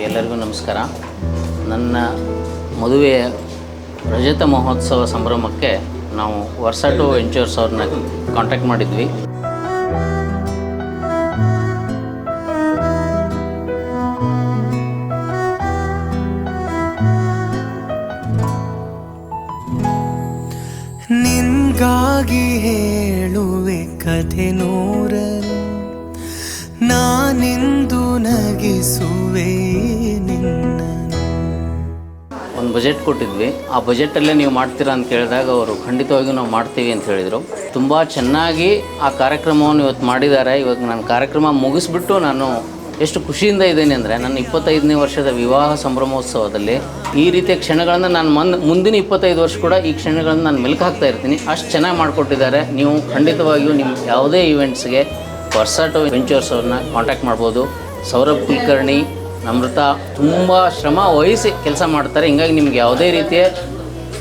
ಎಲ್ಲರಿಗೂ ನಮಸ್ಕಾರ. ನನ್ನ ಮದುವೆಯ ರಜತ ಮಹೋತ್ಸವ ಸಂಭ್ರಮಕ್ಕೆ ನಾವು ವರ್ಸಾಟೋ ವೆಂಚರ್ಸ್ ಅವ್ರನ್ನ ಕಾಂಟ್ಯಾಕ್ಟ್ ಮಾಡಿದ್ವಿ. ನಿನ್ಗಾಗಿ ಹೇಳುವೆ ಕಥೆ ನೂರರು, ನಾನಿಂದು ನಗಿಸುವೆ ನಿನ್ನ. ಒಂದು ಬಜೆಟ್ ಕೊಟ್ಟಿದ್ವಿ. ಆ ಬಜೆಟಲ್ಲೇ ನೀವು ಮಾಡ್ತೀರಾ ಅಂತ ಕೇಳಿದಾಗ ಅವರು ಖಂಡಿತವಾಗಿಯೂ ನಾವು ಮಾಡ್ತೀವಿ ಅಂತ ಹೇಳಿದರು. ತುಂಬ ಚೆನ್ನಾಗಿ ಆ ಕಾರ್ಯಕ್ರಮವನ್ನು ಇವತ್ತು ಮಾಡಿದ್ದಾರೆ. ಇವಾಗ ನಾನು ಕಾರ್ಯಕ್ರಮ ಮುಗಿಸ್ಬಿಟ್ಟು ನಾನು ಎಷ್ಟು ಖುಷಿಯಿಂದ ಇದ್ದೇನೆ ಅಂದರೆ, ನನ್ನ 25ನೇ ವರ್ಷದ ವಿವಾಹ ಸಂಭ್ರಮೋತ್ಸವದಲ್ಲಿ ಈ ರೀತಿಯ ಕ್ಷಣಗಳನ್ನು ನಾನು ಮುಂದಿನ 25 ವರ್ಷ ಕೂಡ ಈ ಕ್ಷಣಗಳನ್ನು ನಾನು ಮೆಲುಕು ಹಾಕ್ತಾ ಇರ್ತೀನಿ. ಅಷ್ಟು ಚೆನ್ನಾಗಿ ಮಾಡಿಕೊಟ್ಟಿದ್ದಾರೆ. ನೀವು ಖಂಡಿತವಾಗಿಯೂ ನಿಮ್ಮ ಯಾವುದೇ ಈವೆಂಟ್ಸ್ಗೆ ವರ್ಸಾಟೋ ವೆಂಚರ್ಸ್ ಅವ್ರನ್ನ ಕಾಂಟ್ಯಾಕ್ಟ್ ಮಾಡ್ಬೋದು. ಸೌರಭ್ ಕುಲಕರ್ಣಿ, ನಮ್ರತಾ ತುಂಬ ಶ್ರಮ ವಹಿಸಿ ಕೆಲಸ ಮಾಡ್ತಾರೆ. ಹಿಂಗಾಗಿ ನಿಮ್ಗೆ ಯಾವುದೇ ರೀತಿಯ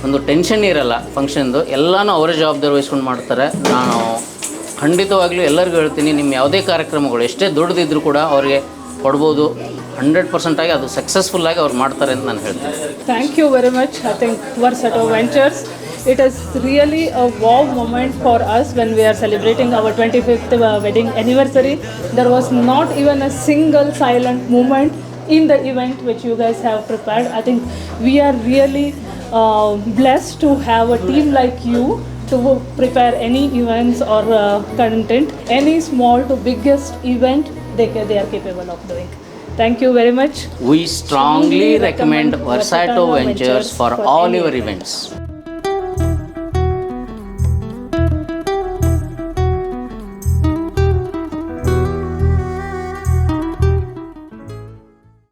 ಒಂದು ಟೆನ್ಷನ್ ಇರಲ್ಲ. ಫಂಕ್ಷನ್ದು ಎಲ್ಲನೂ ಅವರೇ ಜವಾಬ್ದಾರಿ ವಹಿಸ್ಕೊಂಡು ಮಾಡ್ತಾರೆ. ನಾನು ಖಂಡಿತವಾಗ್ಲೂ ಎಲ್ಲರಿಗೂ ಹೇಳ್ತೀನಿ, ನಿಮ್ಮ ಯಾವುದೇ ಕಾರ್ಯಕ್ರಮಗಳು ಎಷ್ಟೇ ದೊಡ್ಡದಿದ್ದರೂ ಕೂಡ ಅವರಿಗೆ ಕೊಡ್ಬೋದು. 100% ಆಗಿ ಅದು ಸಕ್ಸಸ್ಫುಲ್ಲಾಗಿ ಅವ್ರು ಮಾಡ್ತಾರೆ ಅಂತ ನಾನು ಹೇಳ್ತೀನಿ. Thank you very much. I think Versato Ventures, it is really a wow moment for us when we are celebrating our 25th wedding anniversary. There was not even a single silent moment in the event which you guys have prepared. I think we are really blessed to have a team like you to prepare any events or content, any small to biggest event they are capable of doing. Thank you very much. We strongly recommend Versato Ventures for all your events.